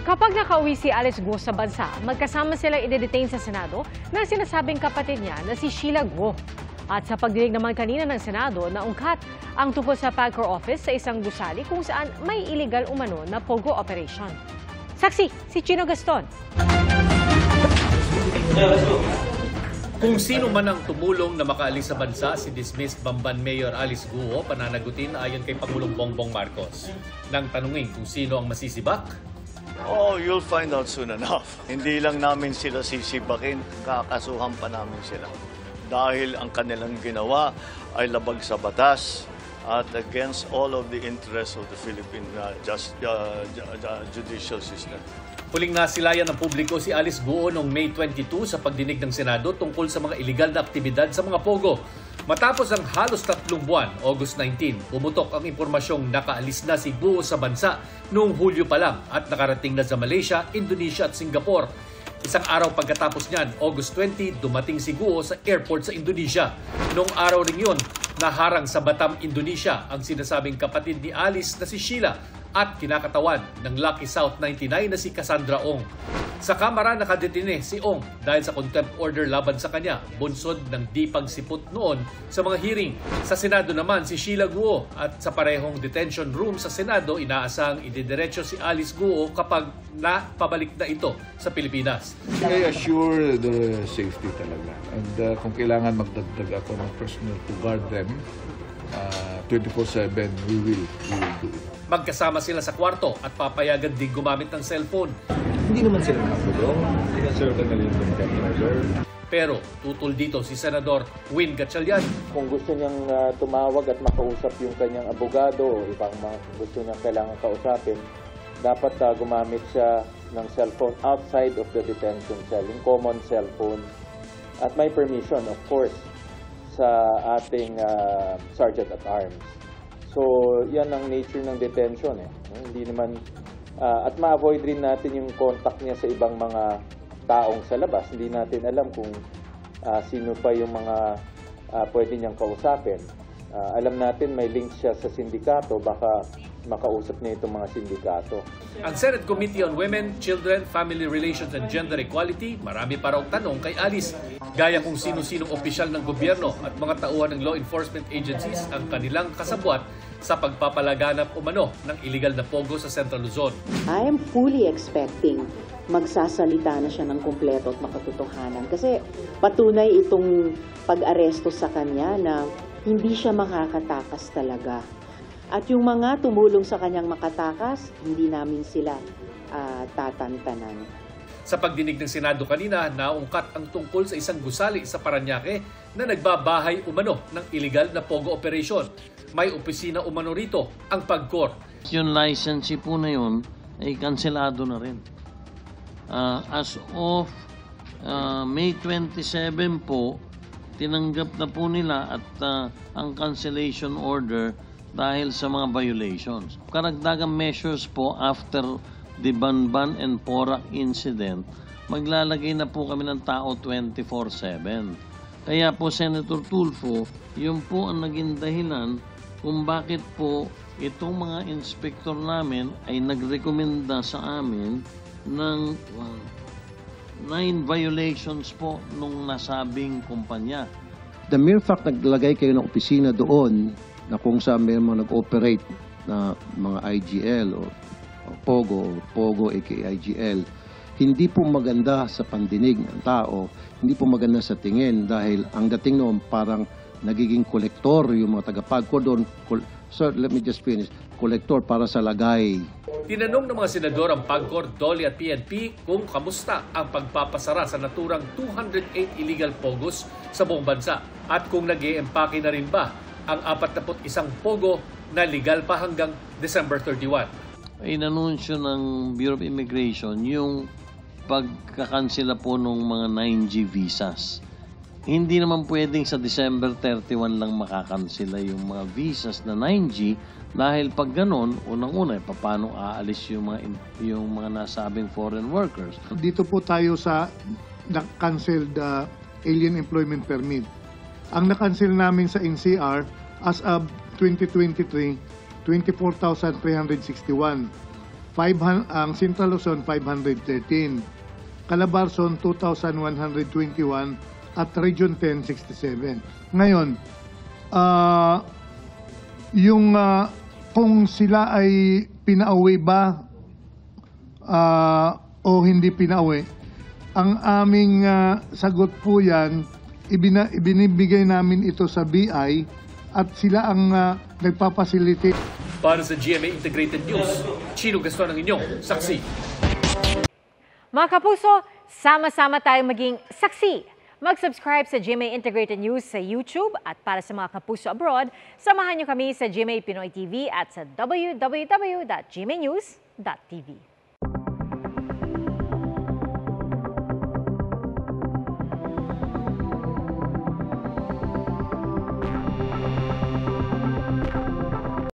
Kapag nakauwi si Alice Guo sa bansa, magkasama silang i-detain sa Senado na sinasabing kapatid niya na si Sheila Guo. At sa pagdinig naman kanina ng Senado, naungkat ang tungkol sa PAGCOR office sa isang gusali kung saan may illegal umano na pogo operation. Saksi, si Chino Gaston. Kung sino man ang tumulong na makaalis sa bansa, si dismissed Bamban Mayor Alice Guo pananagutin ayon kay Pangulong Bongbong Marcos. Nang tanungin kung sino ang masisibak, Oh, you'll find out soon enough. Hindi lang namin sila sisibakin, kakasuhan pa namin sila. Dahil ang kanilang ginawa ay labag sa batas at against all of the interests of the Philippine judicial system. huling nasilayan ng publiko si Alice Guo noong May 22 sa pagdinig ng Senado tungkol sa mga iligal na aktibidad sa mga pogo. Matapos ang halos 3 buwan, August 19, pumutok ang impormasyong nakaalis na si Guo sa bansa noong Hulyo pa lang at nakarating na sa Malaysia, Indonesia at Singapore. Isang araw pagkatapos niyan, August 20, dumating si Guo sa airport sa Indonesia. Noong araw rin yun, naharang sa Batam, Indonesia ang sinasabing kapatid ni Alice na si Sheila at kinakatawan ng Lucky South 99 na si Cassandra Ong. Sa Kamara nakadetine si Ong dahil sa contempt order laban sa kanya, bunsod ng di pagsipot noon sa mga hearing. Sa Senado naman si Sheila Guo at sa parehong detention room sa Senado inaasahang ididiretso si Alice Guo kapag napabalik na ito sa Pilipinas. I assure the safety talaga. And kung kailangan magdagdag ako ng personnel to guard them, 24/7 we will do it. Magkasama sila sa kwarto at papayagan din gumamit ng cellphone. Hindi naman sila nakapulong. Sinaserve na rin yung order. Pero tutol dito si Senador Win Gatchalian. Kung gusto niyang tumawag at makausap yung kanyang abogado o ibang gusto niyang kailangan kausapin, dapat gumamit siya ng cellphone outside of the detention cell, yung common cellphone. At may permission, of course, sa ating Sergeant at Arms. So, yan ang nature ng detention. Hindi naman, at ma-avoid rin natin yung contact niya sa ibang mga taong sa labas. Hindi natin alam kung sino pa yung mga pwede niyang kausapin. Alam natin may link siya sa sindikato, baka makausap niya itong mga sindikato. Ang Senate Committee on Women, Children, Family Relations and Gender Equality, marami pa raw tanong kay Alice. Gaya kung sino-sinong opisyal ng gobyerno at mga tauhan ng law enforcement agencies ang kanilang kasabwat sa pagpapalaganap umano ng iligal na pogo sa Central Luzon. I am fully expecting magsasalita na siya ng kumpleto at makatotohanan kasi patunay itong pag-aresto sa kanya na hindi siya makakatakas talaga. At yung mga tumulong sa kanyang makatakas, hindi namin sila tatantanan. Sa pagdinig ng Senado kanina, naungkat ang tungkol sa isang gusali sa Parañaque na nagbabahay umano ng illegal na pogo operation. May opisina umano rito, ang PAGCOR. Yung licensee po na yun ay kanselado na rin. As of May 27 po, tinanggap na po nila at ang cancellation order dahil sa mga violations. Karagdagang measures po after the Banban and Porac incident, maglalagay na po kami ng tao 24/7. Kaya po, Senator Tulfo, yun po ang naging dahilan kung bakit po itong mga inspektor namin ay nagrekomenda sa amin ng 9 violations po nung nasabing kumpanya. The mere fact naglagay kayo ng opisina doon na kung saan may mga nag-operate na mga IGL o Pogo aka IGL, hindi po maganda sa pandinig ng tao, hindi po maganda sa tingin dahil ang dating noon parang nagiging kolektor yung mga taga-PAGCOR doon. Sir, let me just finish. Kolektor para sa lagay. Tinanong ng mga senador ang PAGCOR, DOLE at PNP kung kamusta ang pagpapasara sa naturang 208 illegal pogos sa buong bansa at kung nag-e-empake na rin ba ang 41 pogo na legal pa hanggang December 31. Inanunsyo ng Bureau of Immigration yung pagkakansela po ng mga 9G visas. Hindi naman pwedeng sa December 31 lang makakansela yung mga visas na 9G dahil pag ganon, unang-una, paano aalis yung mga nasabing foreign workers. Dito po tayo sa na-cancelled alien employment permit. Ang na-cancel namin sa NCR as of 2023, 24,361. ang Central Luzon 513, Calabarzon 2,121 at Region 10 67. Ngayon, kung sila ay pinauwi ba o hindi pinauwi, ang aming sagot po yan, ibinibigay namin ito sa BI at sila ang nagpapasilitate. Para sa GMA Integrated News, Chino Gaston ang inyong saksi. Mga kapuso, sama-sama tayong maging saksi. Mag-subscribe sa GMA Integrated News sa YouTube at para sa mga kapuso abroad, samahan niyo kami sa GMA Pinoy TV at sa www.gmanews.tv.